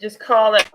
Just call it.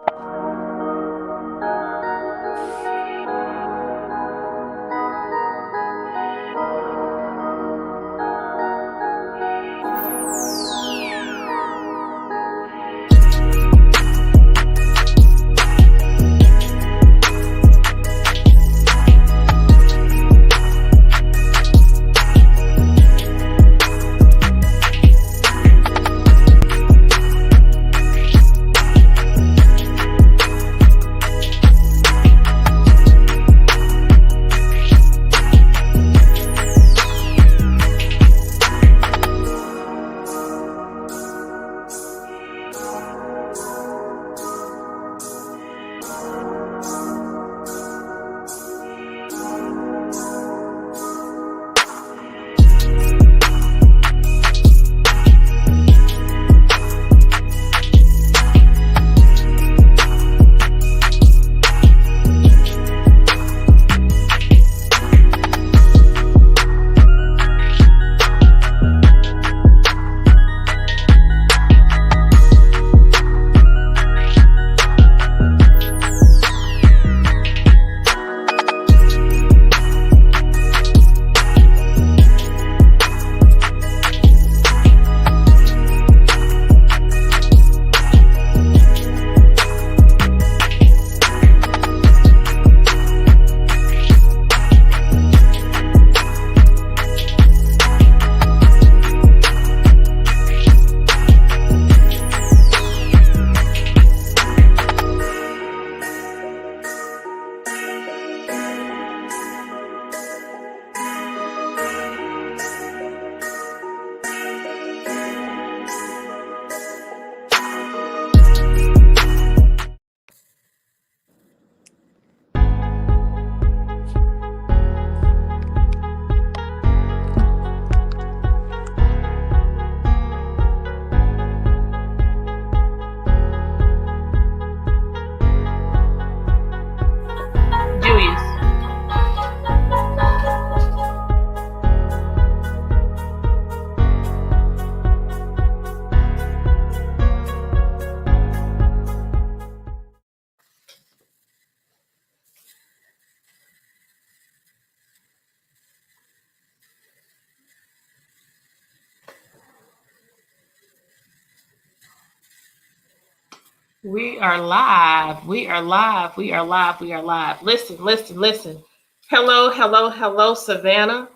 We are live. We are live. We are live. We are live. Listen, listen, listen. Hello, hello, hello, Savannah.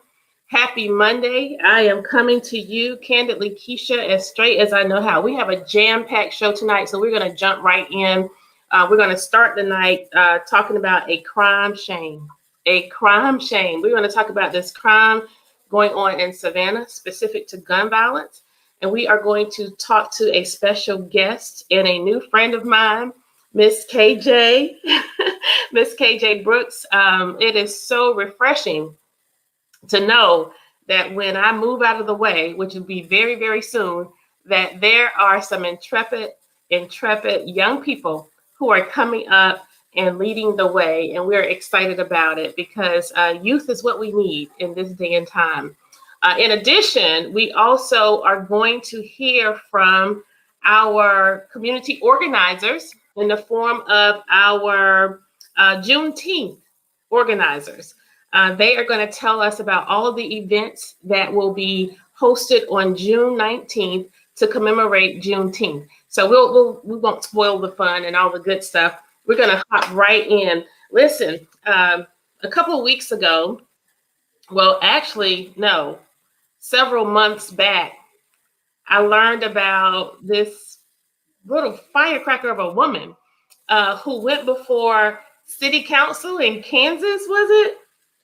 Happy Monday. I am coming to you, Kandily Kesha, as straight as I know how. We have a jam-packed show tonight, so we're going to jump right in. We're going to start the night talking about a crime shame. A crime shame. We're going to talk about this crime going on in Savannah, specific to gun violence. And we are going to talk to a special guest and a new friend of mine, Miss KJ, Miss KJ Brooks. It is so refreshing to know that when I move out of the way, which will be very, very soon, that there are some intrepid young people who are coming up and leading the way. And we're excited about it because youth is what we need in this day and time. In addition, we also are going to hear from our community organizers in the form of our Juneteenth organizers. They are going to tell us about all of the events that will be hosted on June 19th to commemorate Juneteenth. So we won't spoil the fun and all the good stuff. We're going to hop right in. Listen, a couple of weeks ago, well, actually, no. Several months back, I learned about this little firecracker of a woman who went before city council in Kansas, was it?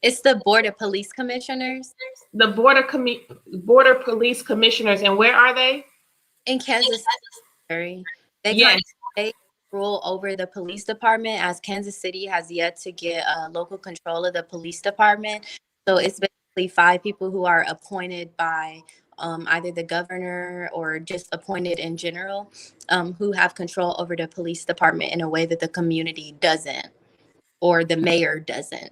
It's the Board of Police Commissioners. The Border Police Commissioners. And where are they? In Kansas City. Yes. They rule over the police department, as Kansas City has yet to get local control of the police department. So it's basically 5 people who are appointed by either the governor or just appointed in general, who have control over the police department in a way that the community doesn't, or the mayor doesn't.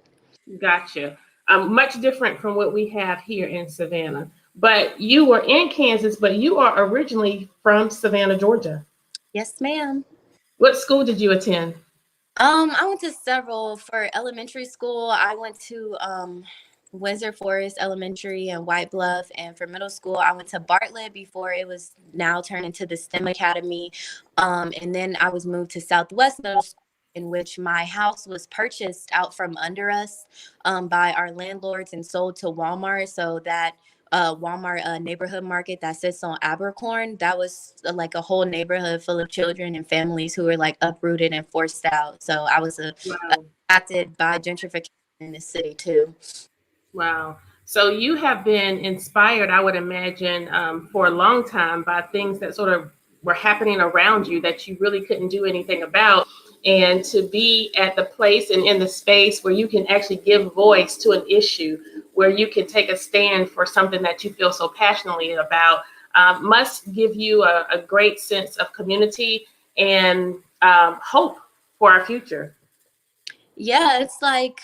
Gotcha. Much different from what we have here in Savannah. But you were in Kansas, but you are originally from Savannah, Georgia. Yes, ma'am. What school did you attend? I went to several. For elementary school, I went to Windsor Forest Elementary and White Bluff, and for middle school, I went to Bartlett before it was now turned into the STEM Academy. And then I was moved to Southwest Middle School, in which my house was purchased out from under us by our landlords and sold to Walmart. So that Walmart neighborhood market that sits on Abercorn. That was like a whole neighborhood full of children and families who were like uprooted and forced out. So I was Wow. affected by gentrification in the city too. Wow. So you have been inspired, I would imagine, for a long time by things that sort of were happening around you that you really couldn't do anything about. And to be at the place and in the space where you can actually give voice to an issue, where you can take a stand for something that you feel so passionately about, must give you a great sense of community and hope for our future. Yeah, it's like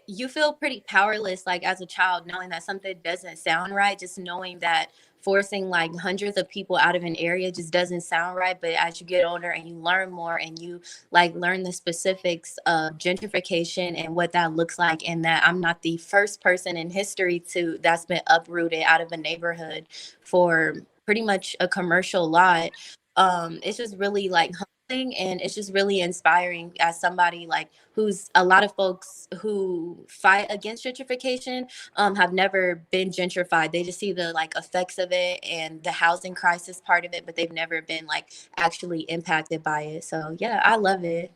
you feel pretty powerless like as a child knowing that something doesn't sound right, just knowing that forcing like hundreds of people out of an area just doesn't sound right. But as you get older and you learn more and you like learn the specifics of gentrification and what that looks like, and that I'm not the first person in history to that's been uprooted out of a neighborhood for pretty much a commercial lot. It's just really like humbling, and it's just really inspiring as somebody like who's a lot of folks who fight against gentrification have never been gentrified. They just see the like effects of it and the housing crisis part of it, but they've never been like actually impacted by it. So yeah, I love it.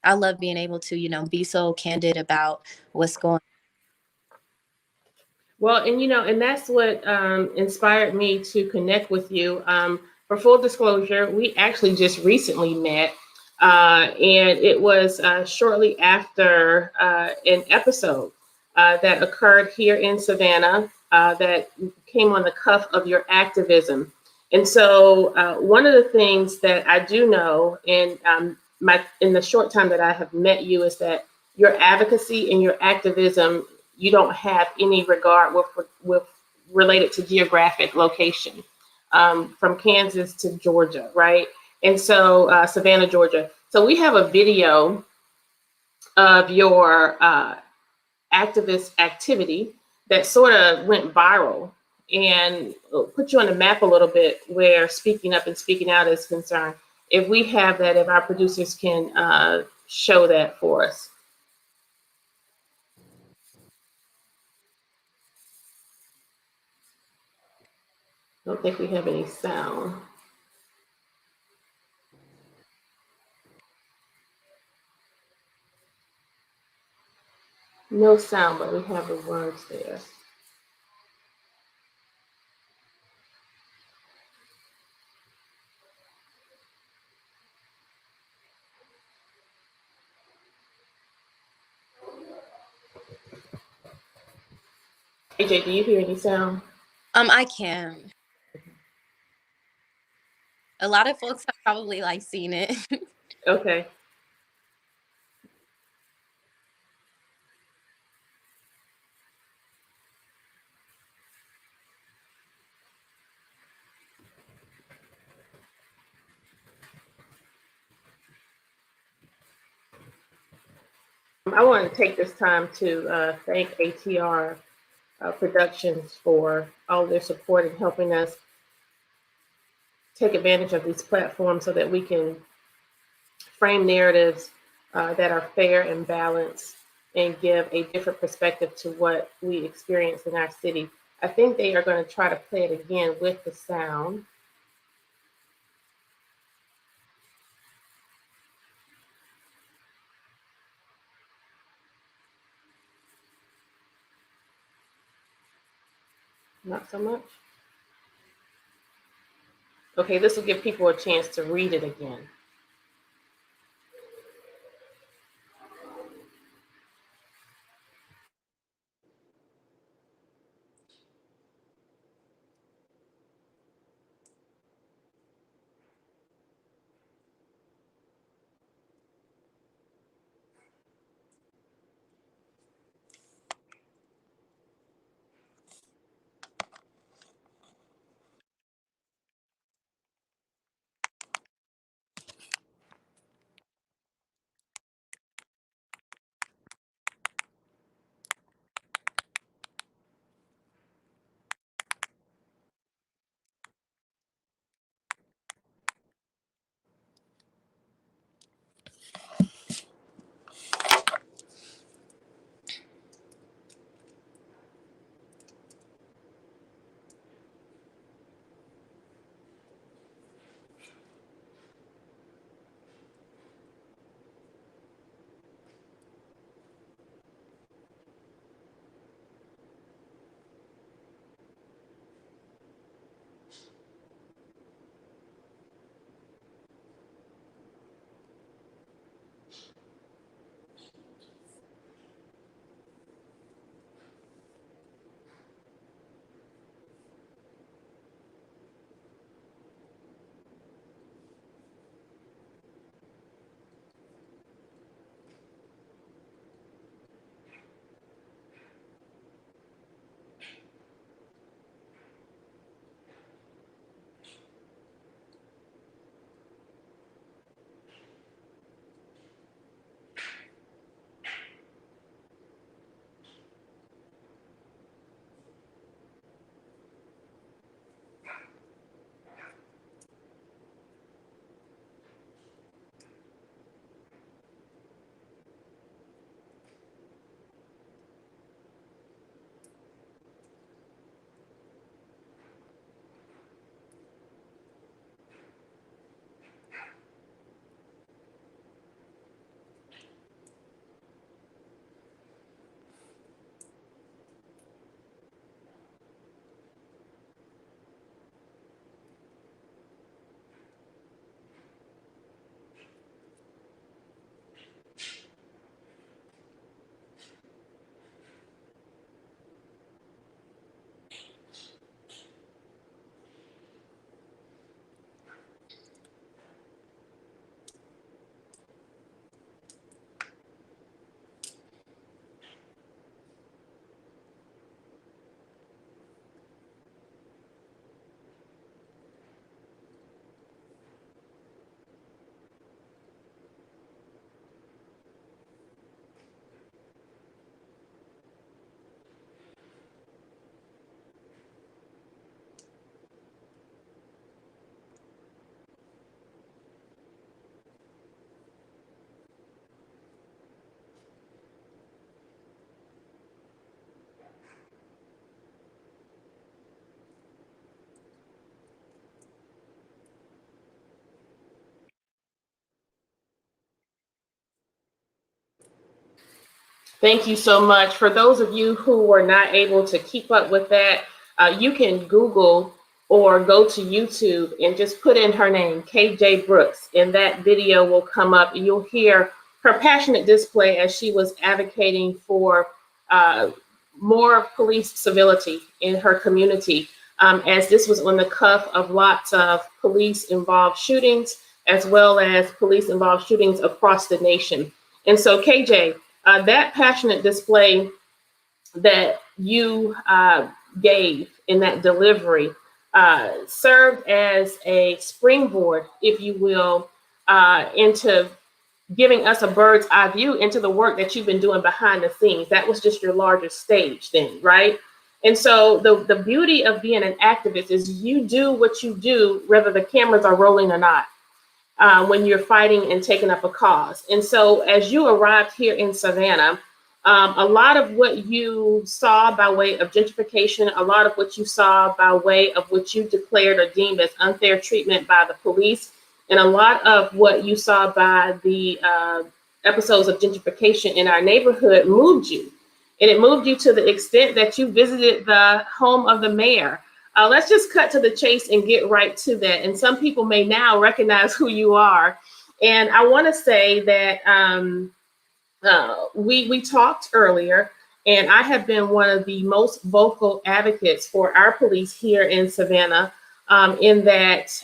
I love being able to, be so candid about what's going. Well, and that's what inspired me to connect with you. For full disclosure, we actually just recently met, and it was shortly after an episode that occurred here in Savannah that came on the cuff of your activism. And so, one of the things that I do know, in my in the short time that I have met you, is that your advocacy and your activism, you don't have any regard with related to geographic location, from Kansas to Georgia, right? And so Savannah, Georgia. So we have a video of your activist activity that sort of went viral and put you on the map a little bit where speaking up and speaking out is concerned. If we have that, if our producers can show that for us. I don't think we have any sound. No sound, but we have the words there. AJ, do you hear any sound? I can. A lot of folks have probably like seen it. Okay. I want to take this time to thank ATR Productions for all their support in helping us take advantage of these platforms so that we can frame narratives that are fair and balanced and give a different perspective to what we experience in our city. I think they are going to try to play it again with the sound. Not so much. Okay, this will give people a chance to read it again. Thank you so much. For those of you who were not able to keep up with that, you can Google or go to YouTube and just put in her name, KJ Brooks, and that video will come up. You'll hear her passionate display as she was advocating for uh, more police civility in her community, as this was on the cuff of lots of police involved shootings, as well as police involved shootings across the nation. And so, KJ, that passionate display that you gave in that delivery served as a springboard, if you will, into giving us a bird's eye view into the work that you've been doing behind the scenes. That was just your largest stage then, right? And so the beauty of being an activist is you do what you do, whether the cameras are rolling or not, when you're fighting and taking up a cause. And so as you arrived here in Savannah, a lot of what you saw by way of gentrification, a lot of what you saw by way of what you declared or deemed as unfair treatment by the police, and a lot of what you saw by the episodes of gentrification in our neighborhood moved you. And it moved you to the extent that you visited the home of the mayor. Let's just cut to the chase and get right to that. And some people may now recognize who you are. And I want to say that we talked earlier, and I have been one of the most vocal advocates for our police here in Savannah, in that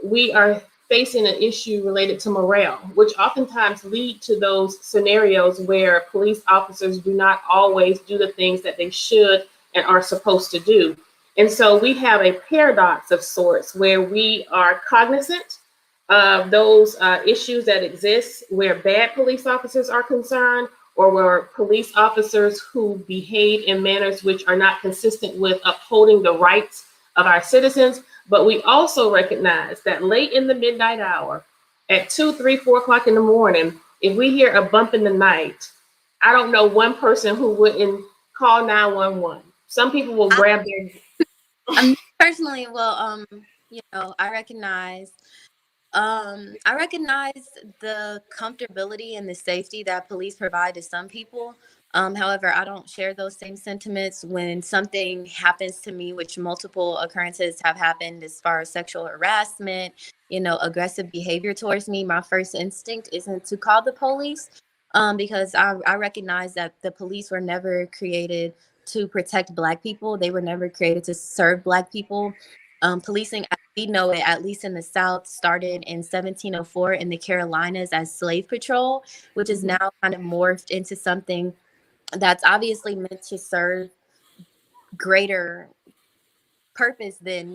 we are facing an issue related to morale, which oftentimes lead to those scenarios where police officers do not always do the things that they should and are supposed to do. And so we have a paradox of sorts where we are cognizant of those issues that exist where bad police officers are concerned, or where police officers who behave in manners which are not consistent with upholding the rights of our citizens. But we also recognize that late in the midnight hour, at 2, 3, 4 o'clock in the morning, if we hear a bump in the night, I don't know one person who wouldn't call 911. Some people will grab their... Personally, well, I recognize the comfortability and the safety that police provide to some people. However, I don't share those same sentiments when something happens to me, which multiple occurrences have happened as far as sexual harassment, aggressive behavior towards me. My first instinct isn't to call the police, because I recognize that the police were never created to protect Black people. They were never created to serve Black people. Policing, as we know it, at least in the South, started in 1704 in the Carolinas as slave patrol, which is now kind of morphed into something that's obviously meant to serve greater purpose than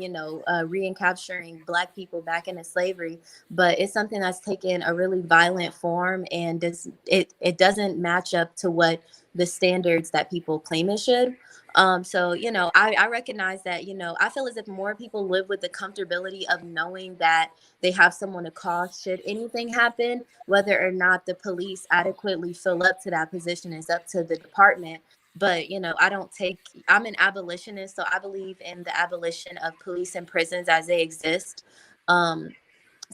recapturing Black people back into slavery. But it's something that's taken a really violent form, and it doesn't match up to what the standards that people claim it should. So I recognize that. I feel as if more people live with the comfortability of knowing that they have someone to call should anything happen. Whether or not the police adequately fill up to that position is up to the department. But I'm an abolitionist, so I believe in the abolition of police and prisons as they exist.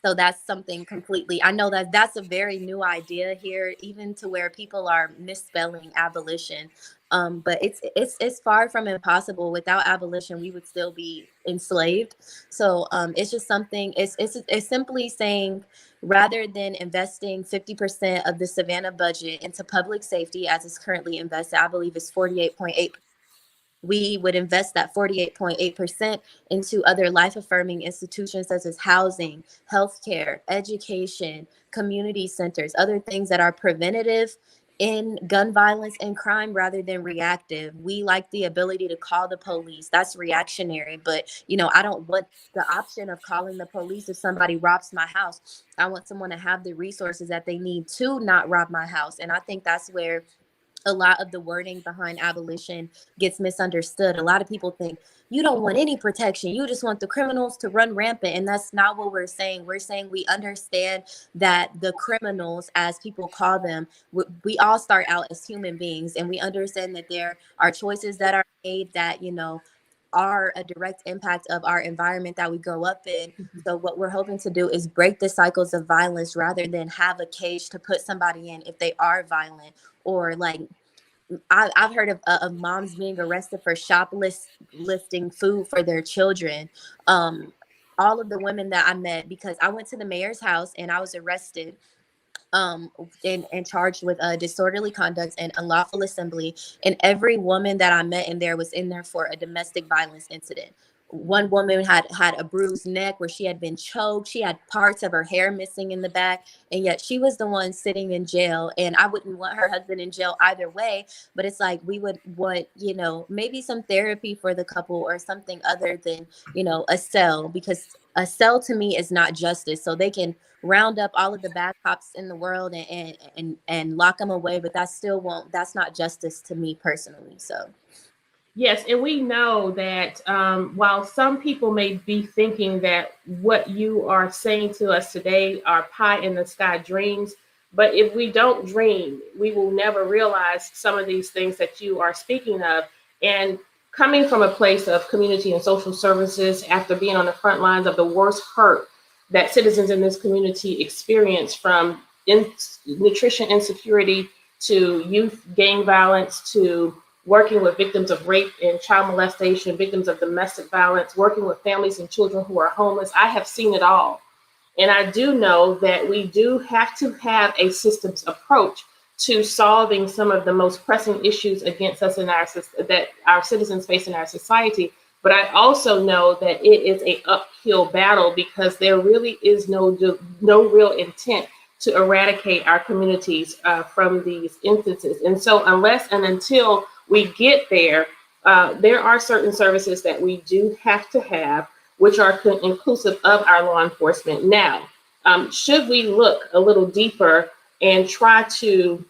So that's something completely, I know that that's a very new idea here, even to where people are misspelling abolition. But it's far from impossible. Without abolition, we would still be enslaved. So it's just something, it's simply saying, rather than investing 50% of the Savannah budget into public safety as it's currently invested, I believe it's 48.8, we would invest that 48.8% into other life-affirming institutions such as housing, healthcare, education, community centers, other things that are preventative in gun violence and crime rather than reactive. We like the ability to call the police. That's reactionary. But, I don't want the option of calling the police if somebody robs my house. I want someone to have the resources that they need to not rob my house. And I think that's where a lot of the wording behind abolition gets misunderstood. A lot of people think you don't want any protection. You just want the criminals to run rampant. And that's not what we're saying. We're saying we understand that the criminals, as people call them, we all start out as human beings. And we understand that there are choices that are made that, are a direct impact of our environment that we grow up in. So what we're hoping to do is break the cycles of violence rather than have a cage to put somebody in if they are violent, or like I've heard of moms being arrested for shoplifting food for their children. All of the women that I met, because I went to the mayor's house and I was arrested um and charged with disorderly conduct and unlawful assembly, and every woman that I met in there was in there for a domestic violence incident. One woman had a bruised neck where she had been choked. She had parts of her hair missing in the back, and yet she was the one sitting in jail. And I wouldn't want her husband in jail either way, but it's like we would want, maybe some therapy for the couple or something other than, a cell, because a cell to me is not justice. So they can round up all of the bad cops in the world and lock them away, but that's not justice to me personally. So Yes, and we know that while some people may be thinking that what you are saying to us today are pie in the sky dreams, but if we don't dream, we will never realize some of these things that you are speaking of. And coming from a place of community and social services, after being on the front lines of the worst hurt that citizens in this community experience, from nutrition insecurity to youth gang violence to working with victims of rape and child molestation, victims of domestic violence, working with families and children who are homeless. I have seen it all. And I do know that we do have to have a systems approach to solving some of the most pressing issues against us in that our citizens face in our society. But I also know that it is an uphill battle because there really is no real intent to eradicate our communities from these instances. And so unless and until we get there, there are certain services that we do have to have, which are inclusive of our law enforcement. Now, should we look a little deeper and try to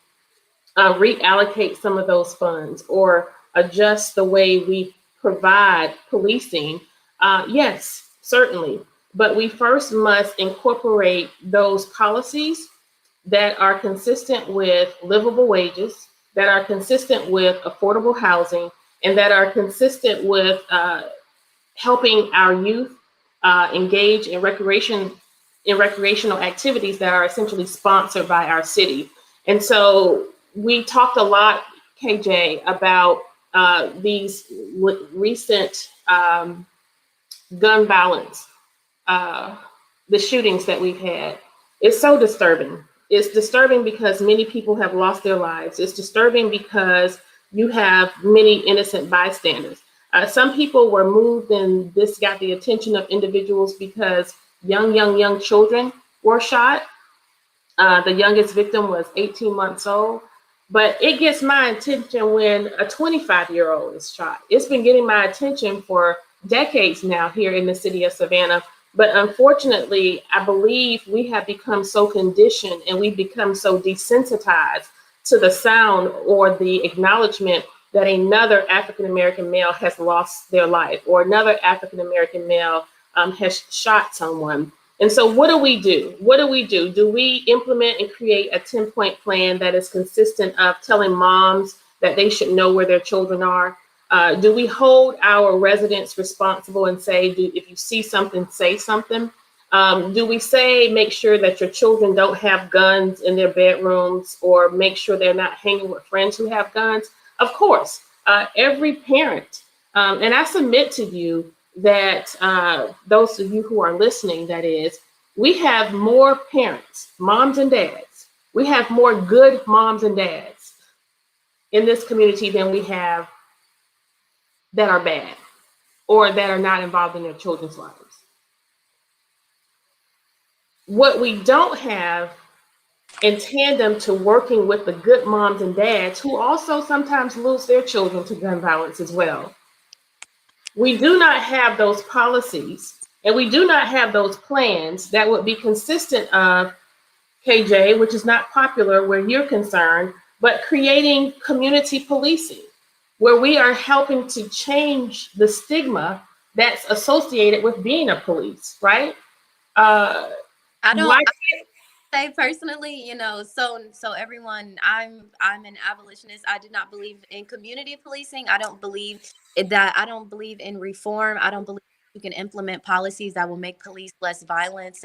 reallocate some of those funds or adjust the way we provide policing? Yes, certainly. But we first must incorporate those policies that are consistent with livable wages, that are consistent with affordable housing, and that are consistent with helping our youth engage in recreational activities that are essentially sponsored by our city. And so we talked a lot, KJ, about these recent gun violence, uh, the shootings that we've had. It's so disturbing. It's disturbing because many people have lost their lives. It's disturbing because you have many innocent bystanders. Some people were moved, and this got the attention of individuals because young children were shot. The youngest victim was 18 months old. But it gets my attention when a 25-year-old is shot. It's been getting my attention for decades now here in the city of Savannah. But unfortunately, I believe we have become so conditioned and we've become so desensitized to the sound or the acknowledgement that another African American male has lost their life or another African American male has shot someone. And so what do we do? What do we do? Do we implement and create a 10-point plan that is consistent of telling moms that they should know where their children are? Do we hold our residents responsible and say, if you see something, say something? Do we say, make sure that your children don't have guns in their bedrooms or make sure they're not hanging with friends who have guns? Of course, every parent, and I submit to you that those of you who are listening, that is, we have more parents, moms and dads. We have more good moms and dads in this community than we have that are bad or that are not involved in their children's lives. What we don't have in tandem to working with the good moms and dads who also sometimes lose their children to gun violence as well, we do not have those policies and we do not have those plans that would be consistent of, KJ, which is not popular where you're concerned, but creating community policing where we are helping to change the stigma that's associated with being a police, right? I don't Why? say personally, so everyone, I'm an abolitionist. I do not believe in community policing. I don't believe in reform. I don't believe you can implement policies that will make police less violent.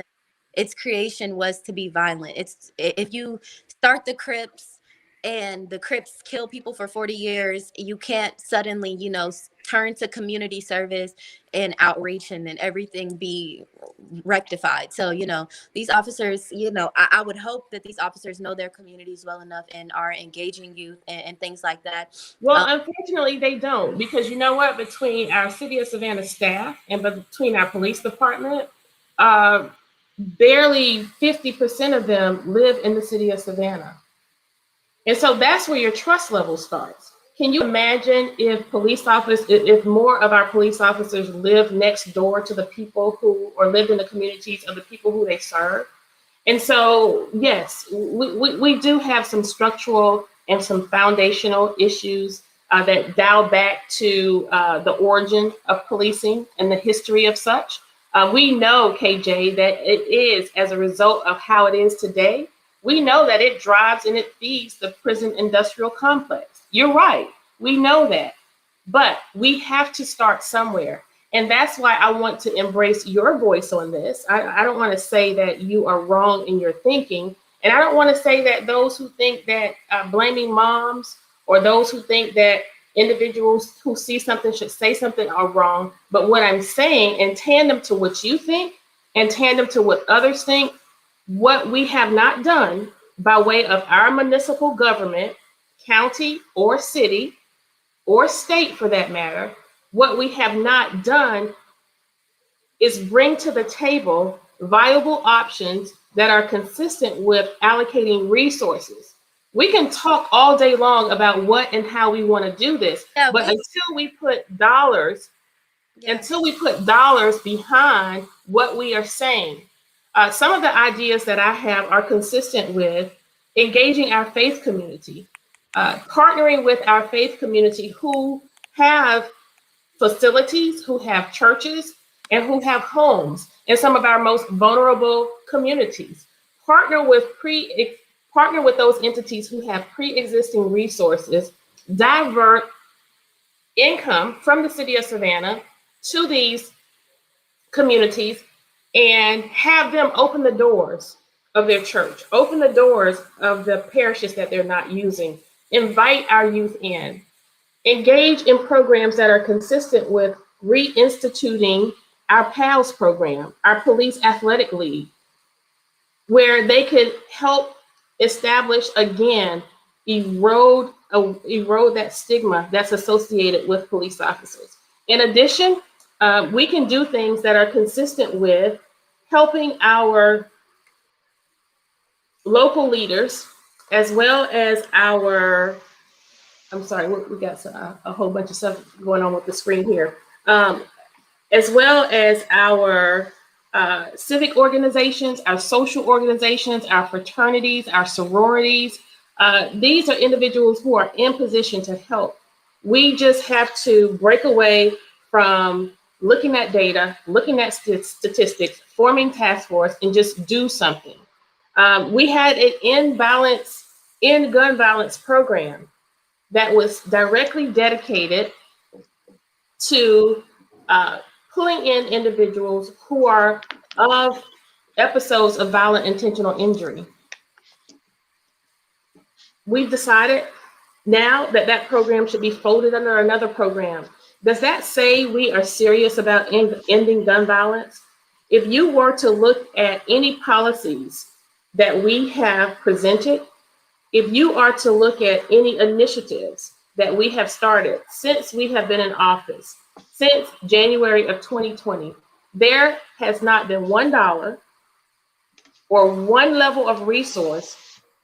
Its creation was to be violent. It's if you start the Crips, and the Crips kill people for 40 years, you can't suddenly, turn to community service and outreach and then everything be rectified. So, these officers, I would hope that these officers know their communities well enough and are engaging youth and things like that. Well, unfortunately, they don't, because you know what? Between our City of Savannah staff and between our police department, barely 50% of them live in the City of Savannah. And so that's where your trust level starts. Can you imagine if if more of our police officers lived next door to the people who, or lived in the communities of the people who they serve? And so, yes, we do have some structural and some foundational issues that dial back to the origin of policing and the history of such. We know, KJ, that it is as a result of how it is today. We know that it drives and it feeds the prison industrial complex. You're right. We know that. But we have to start somewhere. And that's why I want to embrace your voice on this. I don't want to say that you are wrong in your thinking. And I don't want to say that those who think that blaming moms or those who think that individuals who see something should say something are wrong. But what I'm saying, in tandem to what you think, in tandem to what others think, what we have not done by way of our municipal government, county or city, or state for that matter, what we have not done is bring to the table viable options that are consistent with allocating resources. We can talk all day long about what and how we want to do this, but until we put dollars behind what we are saying, some of the ideas that I have are consistent with engaging our faith community, partnering with our faith community who have facilities, who have churches, and who have homes in some of our most vulnerable communities. Partner with those entities who have pre-existing resources, divert income from the City of Savannah to these communities, and have them open the doors of their church, open the doors of the parishes that they're not using, invite our youth in, engage in programs that are consistent with reinstituting our PALS program, our Police Athletic League, where they could help establish again, erode that stigma that's associated with police officers. In addition, we can do things that are consistent with helping our local leaders, as well as our, I'm sorry, we got a whole bunch of stuff going on with the screen here, as well as our civic organizations, our social organizations, our fraternities, our sororities. These are individuals who are in position to help. We just have to break away from looking at data, looking at statistics, forming task force, and just do something. We had an end gun violence program that was directly dedicated to pulling in individuals who are of episodes of violent intentional injury. We've decided now that that program should be folded under another program. Does that say we are serious about ending gun violence? If you were to look at any policies that we have presented, if you are to look at any initiatives that we have started since we have been in office, since January of 2020, there has not been $1 or one level of resource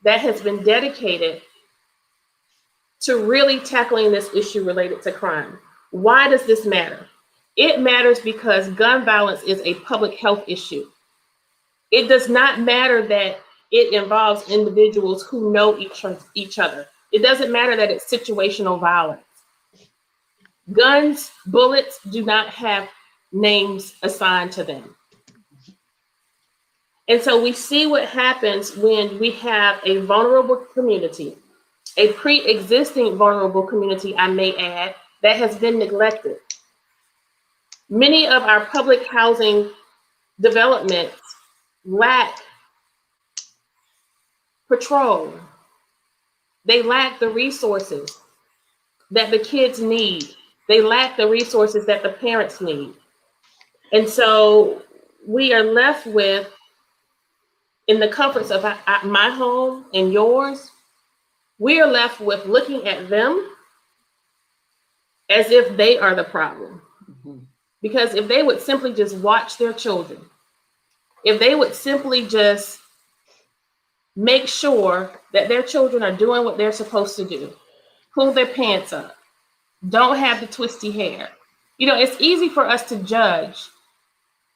that has been dedicated to really tackling this issue related to crime. Why does this matter? It matters because gun violence is a public health issue. It does not matter that it involves individuals who know each other. It doesn't matter that it's situational violence. Guns, bullets do not have names assigned to them. And so we see what happens when we have a vulnerable community, a pre-existing vulnerable community, I may add, that has been neglected. Many of our public housing developments lack patrol. They lack the resources that the kids need. They lack the resources that the parents need. And so we are left with, in the comforts of my home and yours, we are left with looking at them as if they are the problem. Mm-hmm. Because if they would simply just watch their children, if they would simply just make sure that their children are doing what they're supposed to do, pull their pants up, don't have the twisty hair. You know, it's easy for us to judge.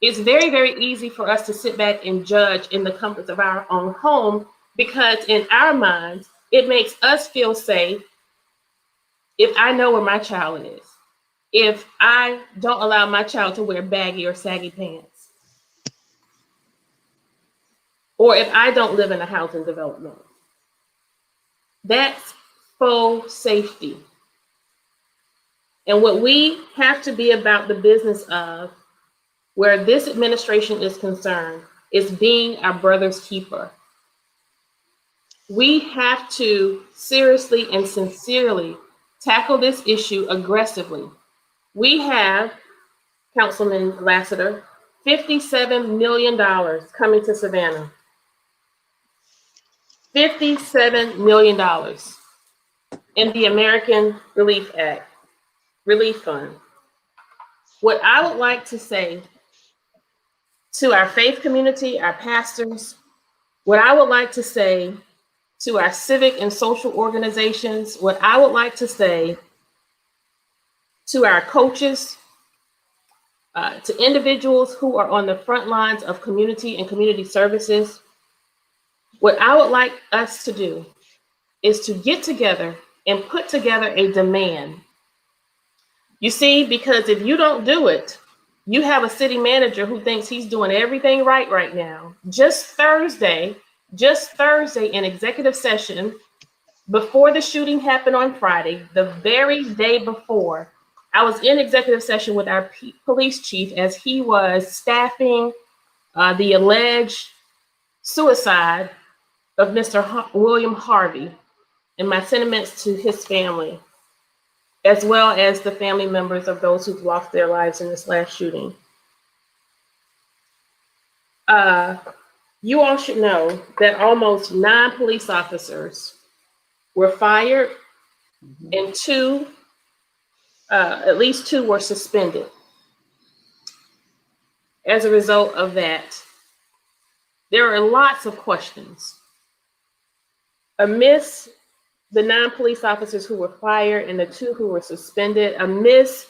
It's very, very easy for us to sit back and judge in the comforts of our own home, because in our minds, it makes us feel safe if I know where my child is, if I don't allow my child to wear baggy or saggy pants, or if I don't live in a housing development. That's faux safety. And what we have to be about the business of, where this administration is concerned, is being our brother's keeper. We have to seriously and sincerely tackle this issue aggressively. We have, Councilman Lassiter, $57 million coming to Savannah. $57 million in the American Relief Fund. What I would like to say to our faith community, our pastors, what I would like to say to our civic and social organizations, what I would like to say to our coaches, to individuals who are on the front lines of community and community services, what I would like us to do is to get together and put together a demand. You see, because if you don't do it, you have a city manager who thinks he's doing everything right now. Just Thursday in executive session, before the shooting happened on Friday, the very day before, I was in executive session with our police chief as he was staffing the alleged suicide of Mr. William Harvey, and my sentiments to his family, as well as the family members of those who've lost their lives in this last shooting. You all should know that almost 9 police officers were fired, and at least 2 were suspended. As a result of that, there are lots of questions. Amidst the 9 police officers who were fired and the 2 who were suspended, amidst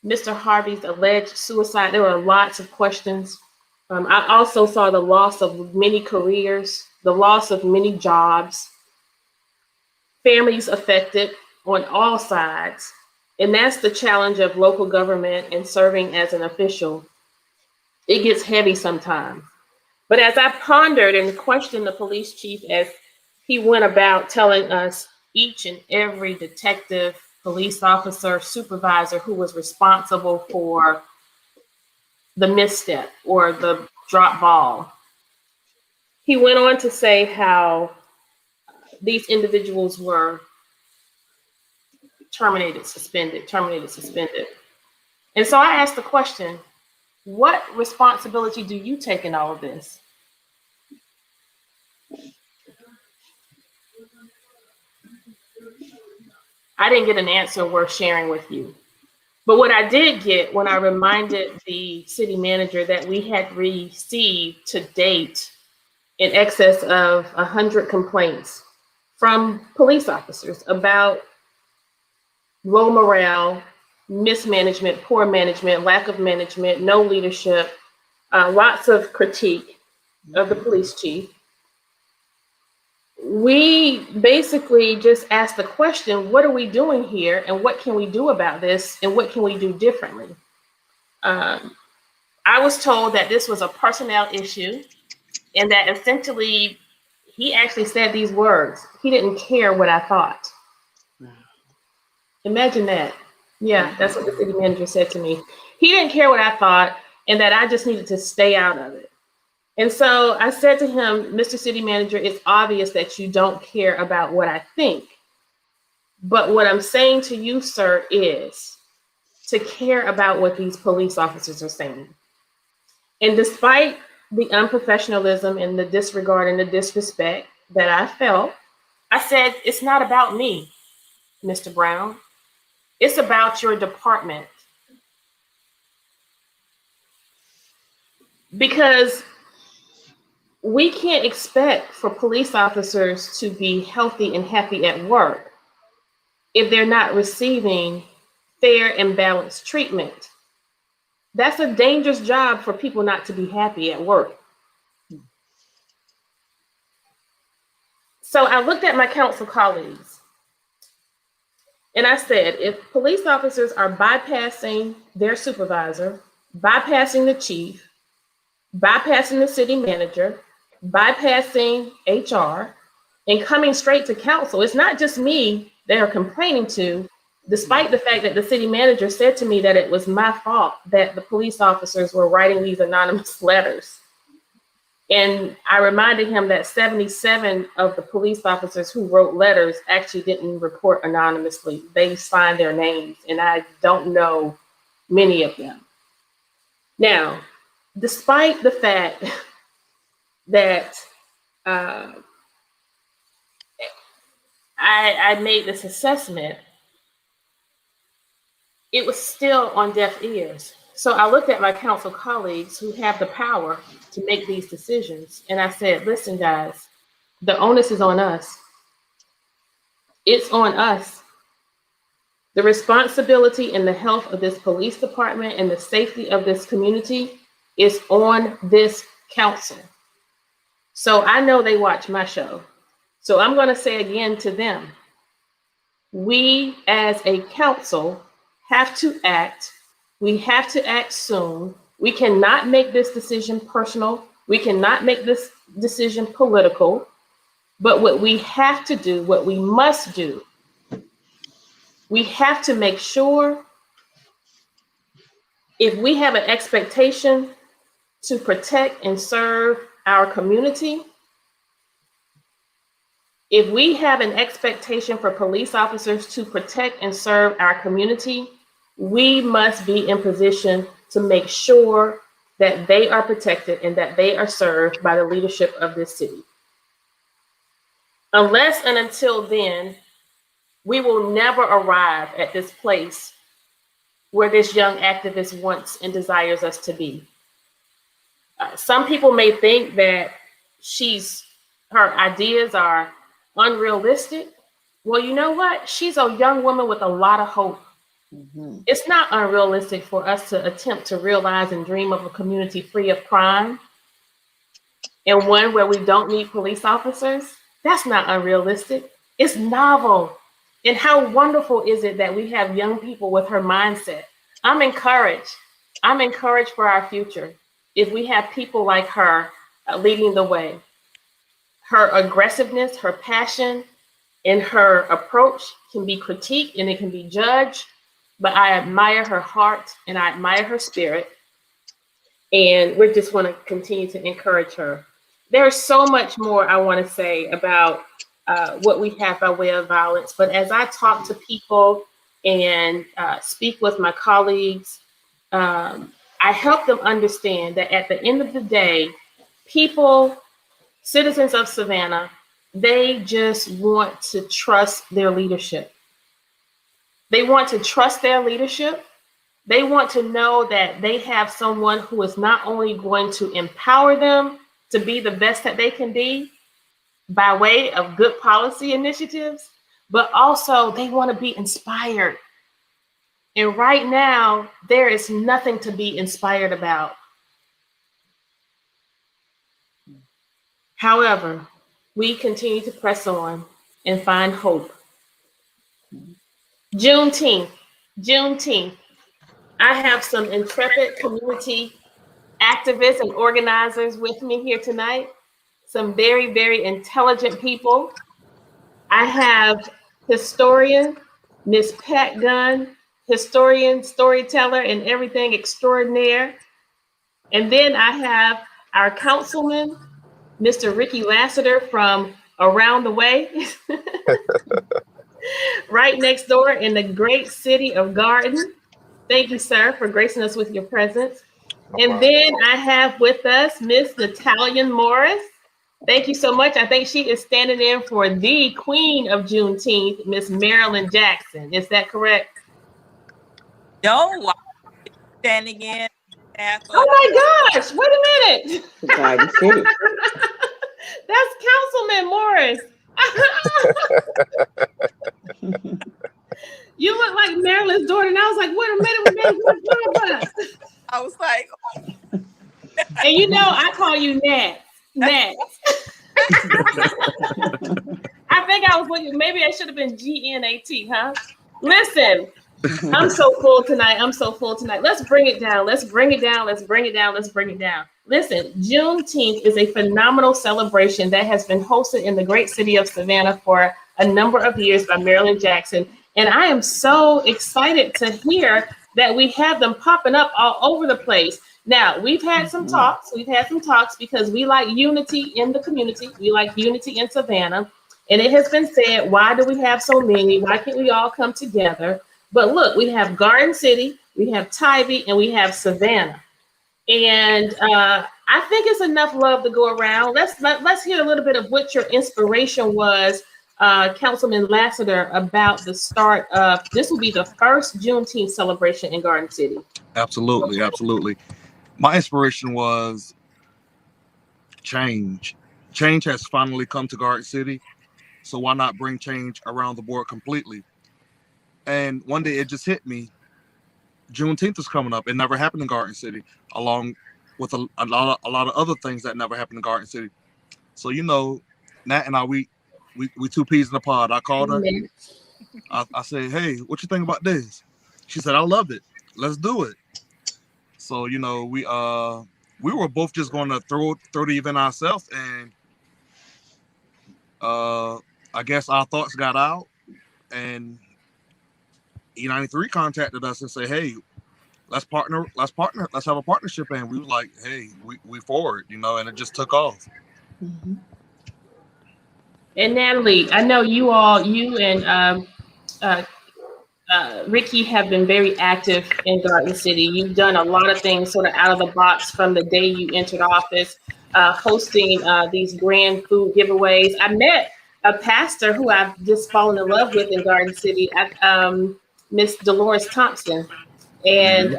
Mr. Harvey's alleged suicide, there were lots of questions. I also saw the loss of many careers, the loss of many jobs, families affected on all sides. And that's the challenge of local government and serving as an official. It gets heavy sometimes. But as I pondered and questioned the police chief as he went about telling us each and every detective, police officer, supervisor who was responsible for the misstep or the drop ball, he went on to say how these individuals were terminated, suspended. And so I asked the question, what responsibility do you take in all of this? I didn't get an answer worth sharing with you. But what I did get when I reminded the city manager that we had received to date in excess of 100 complaints from police officers about low morale, mismanagement, poor management, lack of management, no leadership, lots of critique of the police chief. We basically just asked the question, what are we doing here and what can we do about this and what can we do differently? I was told that this was a personnel issue and that essentially he actually said these words. He didn't care what I thought. Imagine that. Yeah, that's what the city manager said to me. He didn't care what I thought and that I just needed to stay out of it. And so I said to him, Mr. City Manager, it's obvious that you don't care about what I think. But what I'm saying to you, sir, is to care about what these police officers are saying. And despite the unprofessionalism and the disregard and the disrespect that I felt, I said, it's not about me, Mr. Brown. It's about your department. Because we can't expect for police officers to be healthy and happy at work if they're not receiving fair and balanced treatment. That's a dangerous job for people not to be happy at work. So I looked at my council colleagues and I said, if police officers are bypassing their supervisor, bypassing the chief, bypassing the city manager, bypassing HR, and coming straight to council, it's not just me they are complaining to, despite the fact that the city manager said to me that it was my fault that the police officers were writing these anonymous letters. And I reminded him that 77 of the police officers who wrote letters actually didn't report anonymously. They signed their names, and I don't know many of them. Now, despite the fact that I made this assessment, it was still on deaf ears. So I looked at my council colleagues who have the power to make these decisions, and I said, listen, guys, the onus is on us. It's on us. The responsibility in the health of this police department and the safety of this community is on this council. So I know they watch my show. So I'm going to say again to them, we as a council have to act. We have to act soon. We cannot make this decision personal. We cannot make this decision political. But what we have to do, what we must do, we have to make sure if we have an expectation to protect and serve our community, if we have an expectation for police officers to protect and serve our community, we must be in position to make sure that they are protected and that they are served by the leadership of this city. Unless and until then, we will never arrive at this place where this young activist wants and desires us to be. Some people may think that her ideas are unrealistic. Well, you know what? She's a young woman with a lot of hope. Mm-hmm. It's not unrealistic for us to attempt to realize and dream of a community free of crime and one where we don't need police officers. That's not unrealistic. It's novel. And how wonderful is it that we have young people with her mindset? I'm encouraged. I'm encouraged for our future if we have people like her leading the way. Her aggressiveness, her passion, and her approach can be critiqued and it can be judged, but I admire her heart and I admire her spirit. And we just want to continue to encourage her. There's so much more I want to say about what we have by way of violence. But as I talk to people and speak with my colleagues, I help them understand that at the end of the day, people, citizens of Savannah, they just want to trust their leadership. They want to trust their leadership. They want to know that they have someone who is not only going to empower them to be the best that they can be by way of good policy initiatives, but also they want to be inspired. And right now, there is nothing to be inspired about. However, we continue to press on and find hope. Juneteenth. I have some intrepid community activists and organizers with me here tonight. Some very, very intelligent people. I have historian, Miss Pat Gunn, historian, storyteller, and everything extraordinaire. And then I have our councilman, Mr. Ricky Lassiter from around the way. right next door in the great city of Garden. Thank you, sir, for gracing us with your presence. No And problem. then I have with us Miss Natalia Morris. Thank you so much. I think she is standing in for the queen of Juneteenth, Miss Marilyn Jackson. Is that correct? No, I'm standing in behalf Oh of. my gosh, wait a minute. Garden City. That's Councilman Morris. You look like Marilyn's daughter. And I was like, wait a minute, we made one of us. I was like, And you know, I call you Nat. Nat. I think I was looking, maybe I should have been GNAT, huh? Listen, I'm so full tonight. I'm so full tonight. Let's bring it down. Let's bring it down. Let's bring it down. Let's bring it down. Listen, Juneteenth is a phenomenal celebration that has been hosted in the great city of Savannah for a number of years by Marilyn Jackson. And I am so excited to hear that we have them popping up all over the place. Now, we've had some talks. We've had some talks because we like unity in the community. We like unity in Savannah. And it has been said, why do we have so many? Why can't we all come together? But look, we have Garden City, we have Tybee, and we have Savannah. And I think it's enough love to go around. Let's hear a little bit of what your inspiration was, Councilman Lassiter, about the start of, this will be the first Juneteenth celebration in Garden City. Absolutely, absolutely. My inspiration was change. Change has finally come to Garden City, so why not bring change around the board completely? And one day it just hit me. Juneteenth is coming up. It never happened in Garden City, along with a lot of other things that never happened in Garden City. So Nat and I, we two peas in a pod. I called her. I said, "Hey, what you think about this?" She said, "I love it. Let's do it." So we were both just going to throw the event ourselves, and I guess our thoughts got out, and E93 contacted us and said, "Hey, let's partner, let's have a partnership." And we were like, "Hey, we forward," and it just took off. Mm-hmm. And Natalie, I know you and Ricky have been very active in Garden City. You've done a lot of things sort of out of the box from the day you entered office, hosting these grand food giveaways. I met a pastor who I've just fallen in love with in Garden City, Miss Dolores Thompson. And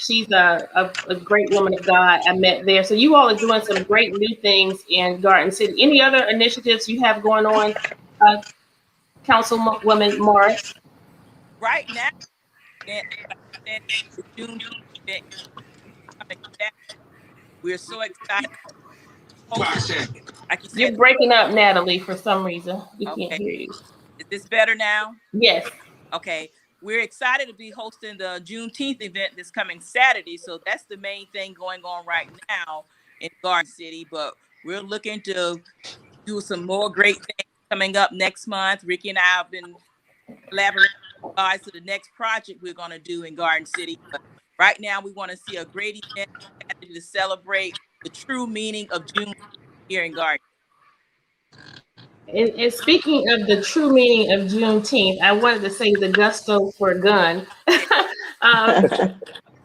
she's a great woman of God I met there. So you all are doing some great new things in Garden City. Any other initiatives you have going on, Councilwoman Morris? right now, June event coming back. We're so excited. Like you said, You're breaking up, Natalie, for some reason. We Okay. can't hear you. Is this better now? Yes. Okay. We're excited to be hosting the Juneteenth event this coming Saturday. So that's the main thing going on right now in Garden City. But we're looking to do some more great things coming up next month. Ricky and I have been collaborating with guys to the next project we're going to do in Garden City. But right now, we want to see a great event to celebrate the true meaning of June here in Garden. And speaking of the true meaning of Juneteenth, I wanted to say the gusto for Gunn.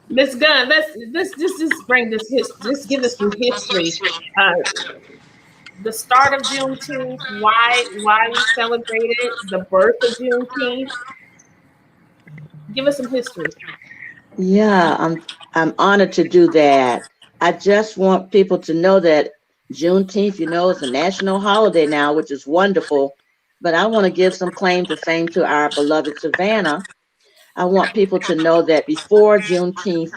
Miss Gunn, let's just bring this just give us some history. The start of Juneteenth, why we celebrate it, the birth of Juneteenth. Give us some history. Yeah, I'm honored to do that. I just want people to know that Juneteenth, is a national holiday now, which is wonderful. But I want to give some claim to fame to our beloved Savannah. I want people to know that before Juneteenth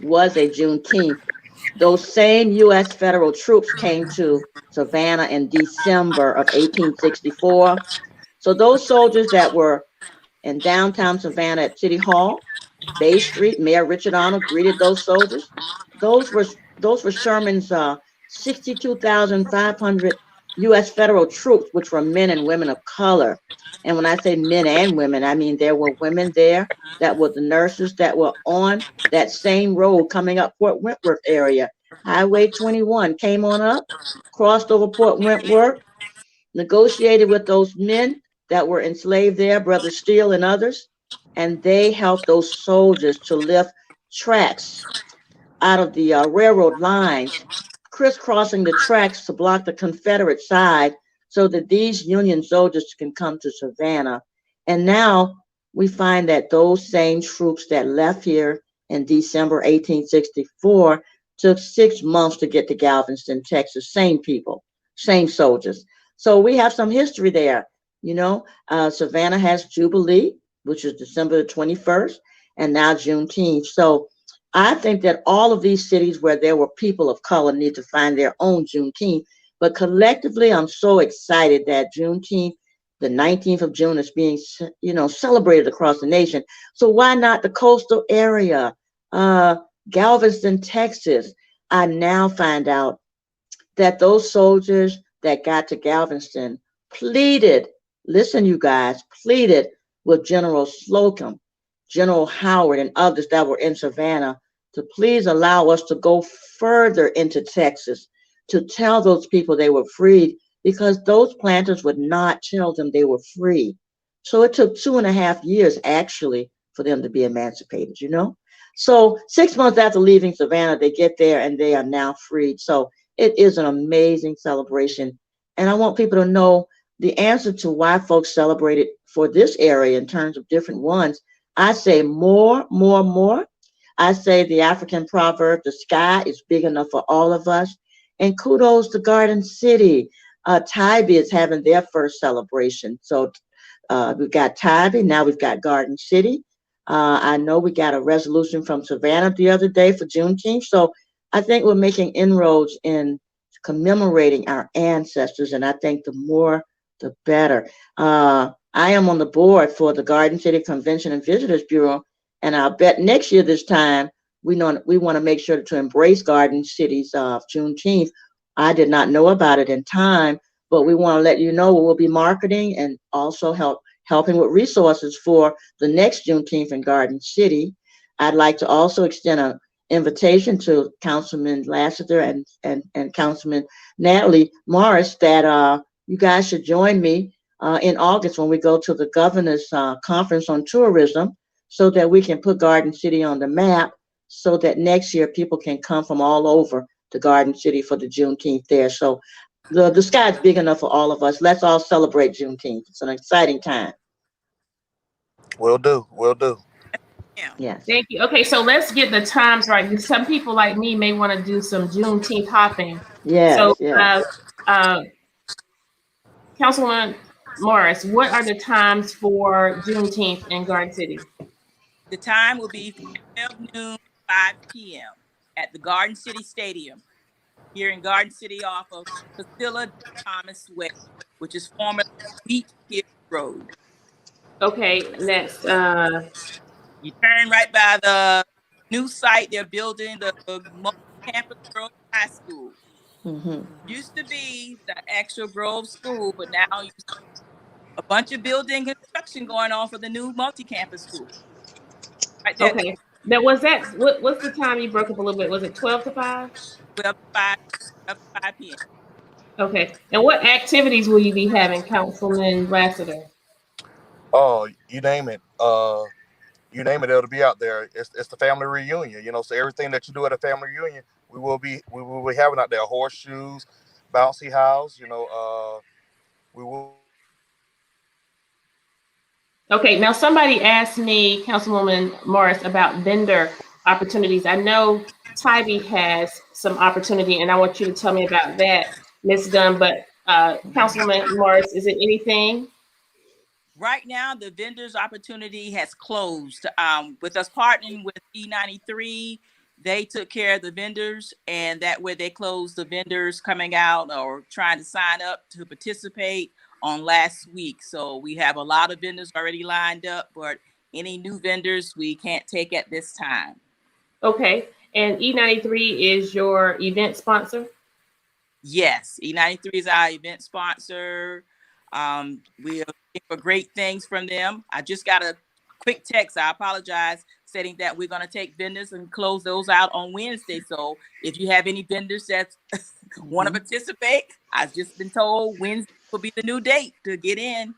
was a Juneteenth, those same U.S. federal troops came to Savannah in December of 1864. So those soldiers that were in downtown Savannah at City Hall, Bay Street, Mayor Richard Arnold greeted those soldiers. Those were Sherman's 62,500 U.S. federal troops, which were men and women of color. And when I say men and women, I mean there were women there that were the nurses that were on that same road coming up Fort Wentworth area. Highway 21 came on up, crossed over Fort Wentworth, negotiated with those men that were enslaved there, Brother Steele and others, and they helped those soldiers to lift tracks out of the railroad lines, crisscrossing the tracks to block the Confederate side so that these Union soldiers can come to Savannah. And now we find that those same troops that left here in December 1864 took 6 months to get to Galveston, Texas. Same people, same soldiers. So we have some history there. You know, Savannah has Jubilee, which is December the 21st, and now Juneteenth. So I think that all of these cities where there were people of color need to find their own Juneteenth. But collectively, I'm so excited that Juneteenth, the 19th of June, is being, celebrated across the nation. So why not the coastal area, Galveston, Texas? I now find out that those soldiers that got to Galveston pleaded, listen, you guys, pleaded with General Slocum, General Howard, and others that were in Savannah to please allow us to go further into Texas to tell those people they were freed, because those planters would not tell them they were free. So it took 2.5 years actually for them to be emancipated, you know? So 6 months after leaving Savannah, they get there and they are now freed. So it is an amazing celebration. And I want people to know the answer to why folks celebrate it for this area in terms of different ones. I say more, more, more. I say the African proverb, the sky is big enough for all of us. And kudos to Garden City. Tybee is having their first celebration. So we've got Tybee, now we've got Garden City. I know we got a resolution from Savannah the other day for Juneteenth. So I think we're making inroads in commemorating our ancestors. And I think the more, the better. I am on the board for the Garden City Convention and Visitors Bureau. And I'll bet next year this time, we want to make sure to embrace Garden City's Juneteenth. I did not know about it in time, but we want to let you know we'll be marketing and also helping with resources for the next Juneteenth in Garden City. I'd like to also extend an invitation to Councilman Lassiter and Councilman Natalie Morris that you guys should join me in August when we go to the Governor's Conference on Tourism, so that we can put Garden City on the map, so that next year people can come from all over to Garden City for the Juneteenth there. So the sky's big enough for all of us. Let's all celebrate Juneteenth. It's an exciting time. Will do. Yeah. Yes. Thank you. Okay, so let's get the times right. Some people like me may want to do some Juneteenth hopping. Yes. So, Yes. Councilwoman Morris, what are the times for Juneteenth in Garden City? The time will be 12 noon, 5 p.m. at the Garden City Stadium here in Garden City off of Priscilla Thomas Way, which is formerly Beach Hill Road. Okay, next. You turn right by the new site they're building, the multi-campus Grove High School. Mm-hmm. Used to be the actual Grove School, but now you see a bunch of building construction going on for the new multi-campus school. Right there. Okay. Now, what's the time you broke up a little bit? Was it 12 to 5? 12 to 5 p.m. Okay. And what activities will you be having, Councilman Lassiter? Oh, you name it. It'll be out there. It's the family reunion, so everything that you do at a family reunion, we will be having out there. Horseshoes, bouncy house, we will. Okay, now somebody asked me, Councilwoman Morris, about vendor opportunities. I know Tybee has some opportunity, and I want you to tell me about that, Ms. Dunn. But Councilwoman Morris, is it anything? Right now, the vendors opportunity has closed. With us partnering with E93, they took care of the vendors, and that way they closed the vendors coming out or trying to sign up to participate on last week. So we have a lot of vendors already lined up, but any new vendors we can't take at this time. Okay, and E93 is your event sponsor? Yes, E93 is our event sponsor. We are looking for great things from them. I just got a quick text, I apologize, stating that we're going to take vendors and close those out on Wednesday. So if you have any vendors that want to participate, I've just been told Wednesday will be the new date to get in.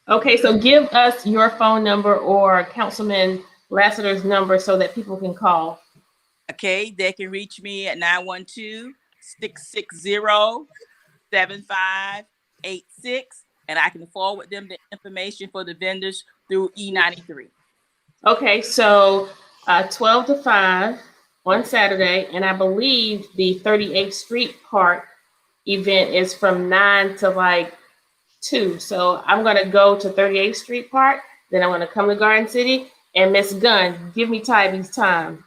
Okay, so give us your phone number or Councilman Lassiter's number so that people can call. Okay, they can reach me at 912-660-7586, and I can forward them the information for the vendors through E93. Okay, so 12 to 5 on Saturday, and I believe the 38th Street Park event is from 9 to like 2. So I'm going to go to 38th Street Park, then I'm going to come to Garden City, and Miss Gunn, give me Tybee's time.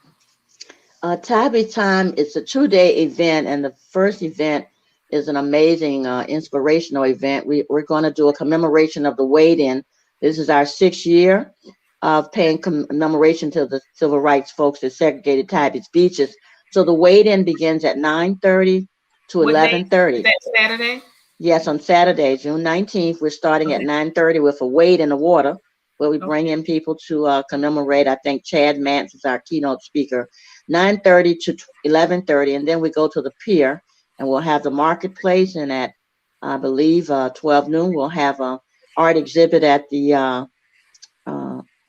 Tybee Time, it's a 2-day event, and the first event is an amazing, inspirational event. We're going to do a commemoration of the Wade-In. This is our 6th year of paying commemoration to the civil rights folks that segregated Tybee's beaches. So the Wade-In begins at 9:30 to 11:30. Is that Saturday? Yes, on Saturday, June 19th, we're starting at 9:30 with a wade in the water, where we bring in people to commemorate. I think Chad Mance is our keynote speaker. 9:30 to 11:30, and then we go to the pier, and we'll have the marketplace. And at, I believe, 12 noon, we'll have a art exhibit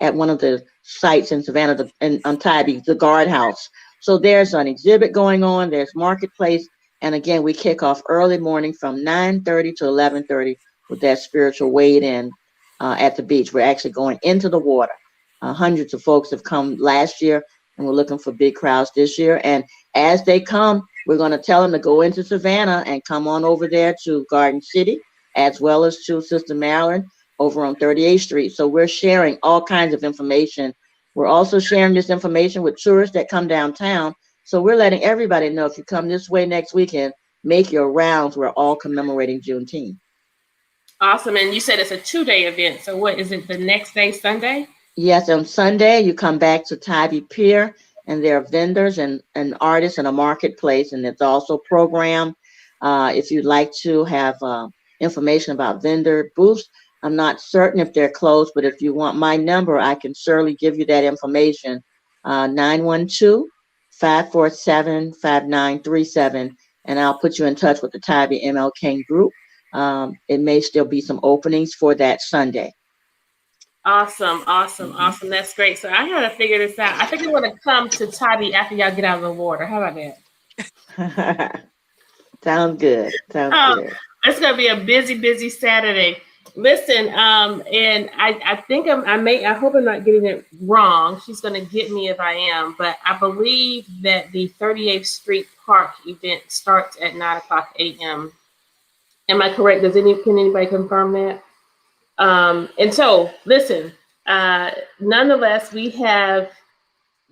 at one of the sites in Savannah, on Tybee, the guardhouse. So there's an exhibit going on. There's marketplace. And again, we kick off early morning from 9:30 to 11:30 with that spiritual wade-in at the beach. We're actually going into the water. Hundreds of folks have come last year, and we're looking for big crowds this year. And as they come, we're going to tell them to go into Savannah and come on over there to Garden City, as well as to Sister Maryland over on 38th Street. So we're sharing all kinds of information. We're also sharing this information with tourists that come downtown. So we're letting everybody know, if you come this way next weekend, make your rounds. We're all commemorating Juneteenth. Awesome. And you said it's a 2-day event. So what is it, the next day, Sunday? Yes, on Sunday, you come back to Tybee Pier, and there are vendors and artists and a marketplace, and it's also programmed. If you'd like to have information about vendor booths, I'm not certain if they're closed, but if you want my number, I can certainly give you that information. 912-547-5937, and I'll put you in touch with the Tybee MLK group. It may still be some openings for that Sunday. Awesome. That's great. So I gotta figure this out. I think I'm gonna come to Tybee after y'all get out of the water. How about that? Sounds good. Good. It's gonna be a busy Saturday. Listen, and I think I hope I'm not getting it wrong. She's gonna get me if I am, but I believe that the 38th Street Park event starts at 9:00 a.m. Am I correct? Can anybody confirm that? And so, listen, nonetheless, we have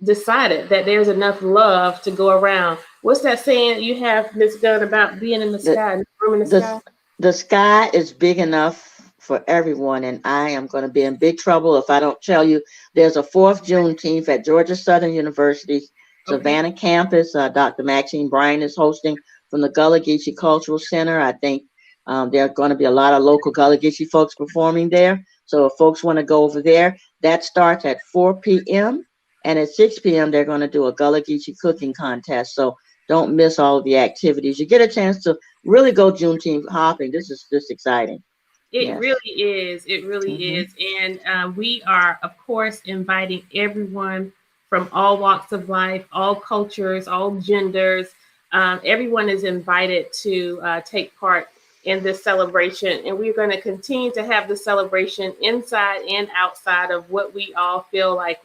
decided that there's enough love to go around. What's that saying you have, Ms. Gunn, about being in the sky, room in the sky? The sky is big enough for everyone, and I am going to be in big trouble if I don't tell you. There's a 4th Juneteenth at Georgia Southern University, Savannah campus. Dr. Maxine Bryan is hosting from the Gullah Geechee Cultural Center. I think there are going to be a lot of local Gullah Geechee folks performing there. So if folks want to go over there, that starts at 4 p.m. And at 6 p.m., they're going to do a Gullah Geechee cooking contest. So don't miss all of the activities. You get a chance to really go Juneteenth hopping. This is just exciting. It really is. It really is. And we are, of course, inviting everyone from all walks of life, all cultures, all genders. Everyone is invited to take part in this celebration. And we're going to continue to have the celebration inside and outside of what we all feel like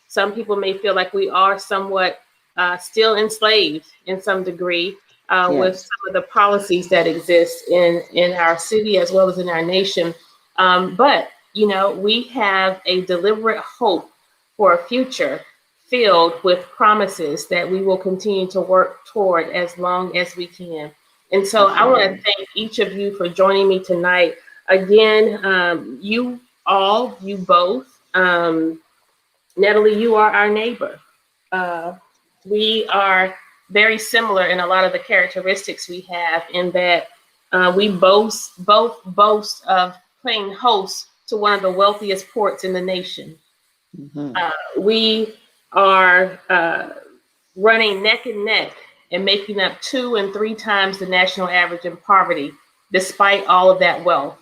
some people may feel like we are somewhat still enslaved in some degree. With some of the policies that exist in our city as well as in our nation. But, we have a deliberate hope for a future filled with promises that we will continue to work toward as long as we can. And so I want to thank each of you for joining me tonight. Again, you both, Natalie, you are our neighbor. We are very similar in a lot of the characteristics we have, in that we both boast of playing host to one of the wealthiest ports in the nation. We are running neck and neck and making up 2 and 3 times the national average in poverty, despite all of that wealth.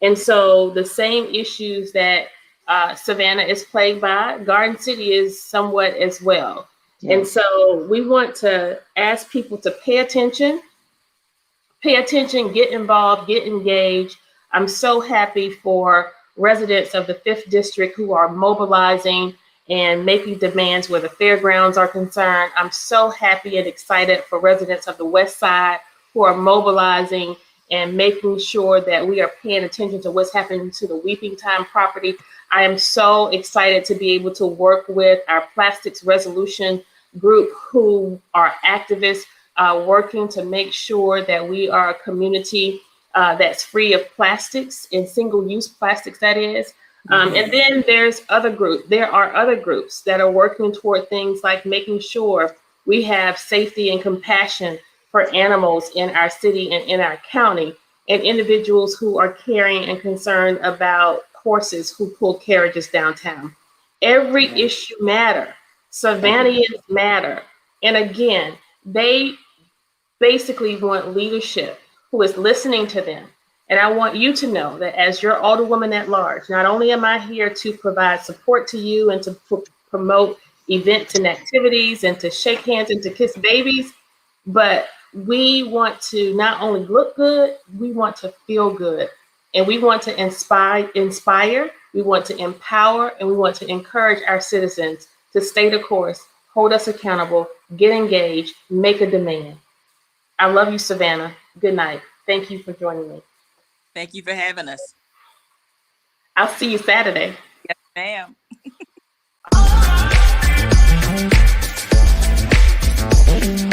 And so the same issues that Savannah is plagued by, Garden City is somewhat as well. Yeah. And so we want to ask people to pay attention, get involved, get engaged. I'm so happy for residents of the 5th District who are mobilizing and making demands where the fairgrounds are concerned. I'm so happy and excited for residents of the West Side who are mobilizing and making sure that we are paying attention to what's happening to the Weeping Time property. I am so excited to be able to work with our plastics resolution group who are activists working to make sure that we are a community that's free of plastics and single-use plastics, that is. And then there are other groups that are working toward things like making sure we have safety and compassion for animals in our city and in our county, and individuals who are caring and concerned about horses who pull carriages downtown. Every issue matters. Savannahans matter. And again, they basically want leadership who is listening to them. And I want you to know that as your Alderwoman at large, not only am I here to provide support to you and to promote events and activities and to shake hands and to kiss babies, but we want to not only look good, we want to feel good. And we want to inspire, we want to empower, and we want to encourage our citizens to stay the course, hold us accountable, get engaged, make a demand. I love you, Savannah. Good night. Thank you for joining me. Thank you for having us. I'll see you Saturday. Yes, ma'am.